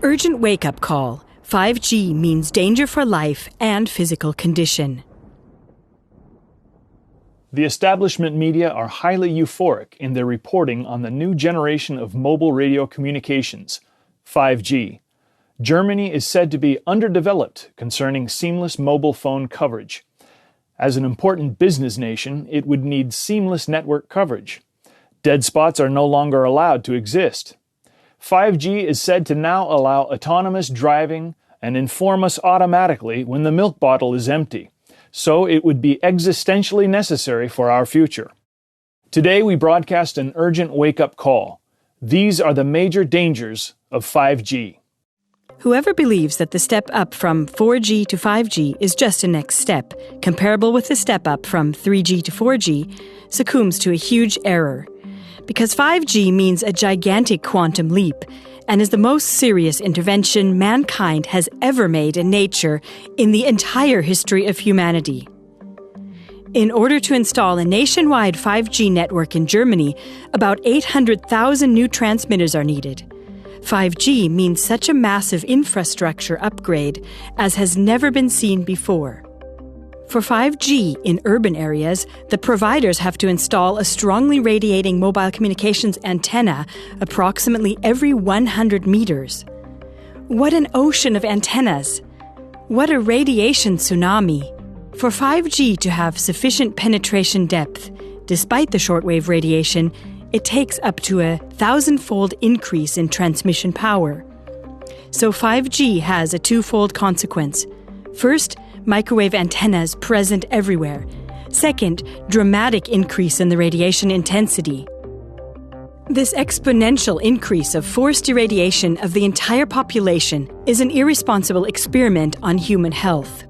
Urgent wake-up call. 5G means danger for life and physical condition. The establishment media are highly euphoric in their reporting on the new generation of mobile radio communications, 5G. Germany is said to be underdeveloped concerning seamless mobile phone coverage. As an important business nation, it would need seamless network coverage. Dead spots are no longer allowed to exist. 5G is said to now allow autonomous driving and inform us automatically when the milk bottle is empty. So it would be existentially necessary for our future. Today we broadcast an urgent wake-up call. These are the major dangers of 5G. Whoever believes that the step up from 4G to 5G is just a next step, comparable with the step up from 3G to 4G, succumbs to a huge error. Because 5G means a gigantic quantum leap and is the most serious intervention mankind has ever made in nature in the entire history of humanity. In order to install a nationwide 5G network in Germany, about 800,000 new transmitters are needed. 5G means such a massive infrastructure upgrade as has never been seen before. For 5G in urban areas, the providers have to install a strongly radiating mobile communications antenna approximately every 100 meters. What an ocean of antennas! What a radiation tsunami! For 5G to have sufficient penetration depth, despite the shortwave radiation, it takes up to a 1,000-fold increase in transmission power. So 5G has a twofold consequence. First, microwave antennas present everywhere. Second, dramatic increase in the radiation intensity. This exponential increase of forced irradiation of the entire population is an irresponsible experiment on human health.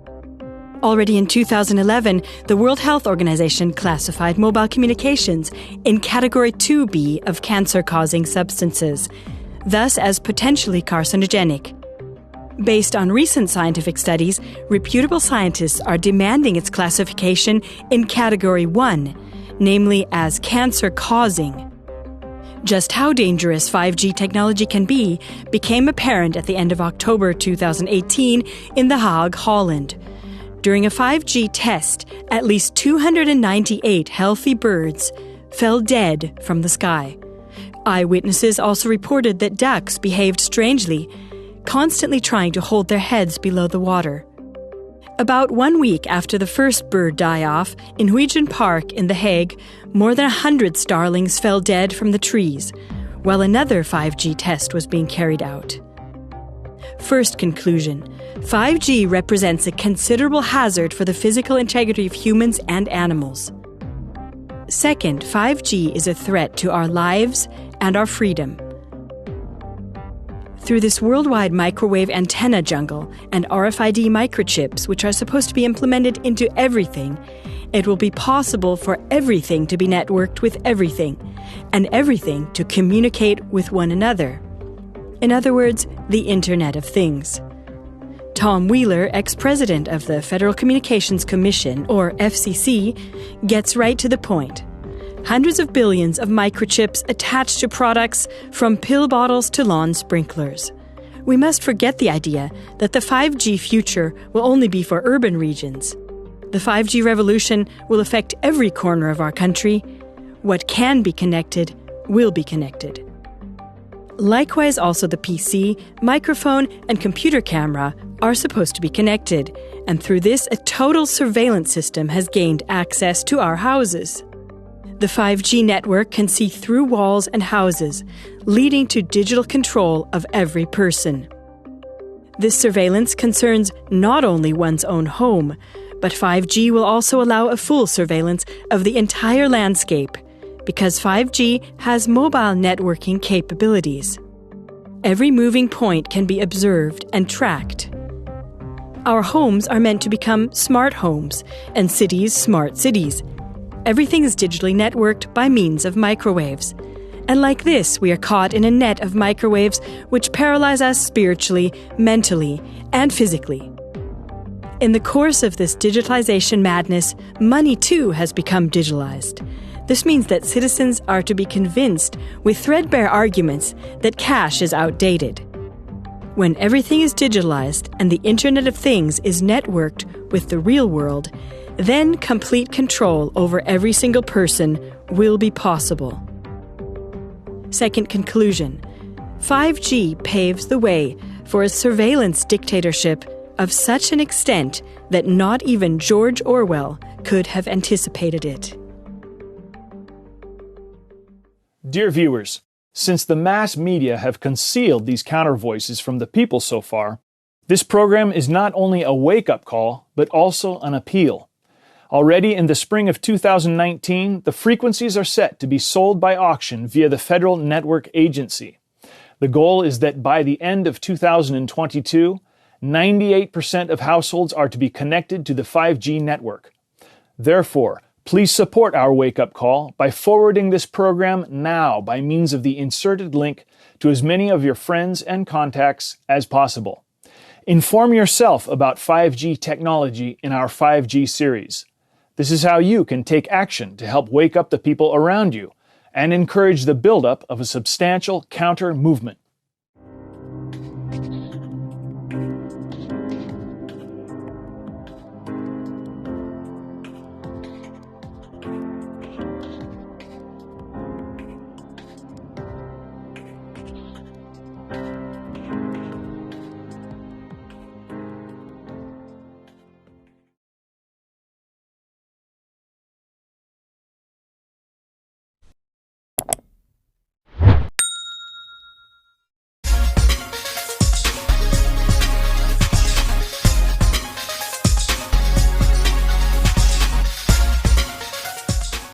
Already in 2011, the World Health Organization classified mobile communications in Category 2B of cancer-causing substances, thus as potentially carcinogenic. Based on recent scientific studies, reputable scientists are demanding its classification in Category 1, namely as cancer-causing. Just how dangerous 5G technology can be became apparent at the end of October 2018 in The Hague, Holland. During a 5G test, at least 298 healthy birds fell dead from the sky. Eyewitnesses also reported that ducks behaved strangely, constantly trying to hold their heads below the water. About 1 week after the first bird die-off, in Huygen Park in The Hague, more than 100 starlings fell dead from the trees, while another 5G test was being carried out. First conclusion: 5G represents a considerable hazard for the physical integrity of humans and animals. Second, 5G is a threat to our lives and our freedom. Through this worldwide microwave antenna jungle and RFID microchips, which are supposed to be implemented into everything, it will be possible for everything to be networked with everything, and everything to communicate with one another. In other words, the Internet of Things. Tom Wheeler, ex-president of the Federal Communications Commission, or FCC, gets right to the point. Hundreds of billions of microchips attached to products from pill bottles to lawn sprinklers. We must forget the idea that the 5G future will only be for urban regions. The 5G revolution will affect every corner of our country. What can be connected will be connected. Likewise, also the PC, microphone, and computer camera are supposed to be connected, and through this, a total surveillance system has gained access to our houses. The 5G network can see through walls and houses, leading to digital control of every person. This surveillance concerns not only one's own home, but 5G will also allow a full surveillance of the entire landscape, because 5G has mobile networking capabilities. Every moving point can be observed and tracked. Our homes are meant to become smart homes, and cities smart cities. Everything is digitally networked by means of microwaves. And like this, we are caught in a net of microwaves which paralyze us spiritually, mentally, and physically. In the course of this digitalization madness, money too has become digitalized. This means that citizens are to be convinced with threadbare arguments that cash is outdated. When everything is digitalized and the Internet of Things is networked with the real world, then complete control over every single person will be possible. Second conclusion, 5G paves the way for a surveillance dictatorship of such an extent that not even George Orwell could have anticipated it. Dear viewers, since the mass media have concealed these counter voices from the people so far, this program is not only a wake-up call, but also an appeal. Already in the spring of 2019, the frequencies are set to be sold by auction via the Federal Network Agency. The goal is that by the end of 2022, 98% of households are to be connected to the 5G network. Therefore, please support our wake-up call by forwarding this program now by means of the inserted link to as many of your friends and contacts as possible. Inform yourself about 5G technology in our 5G series. This is how you can take action to help wake up the people around you and encourage the buildup of a substantial counter-movement.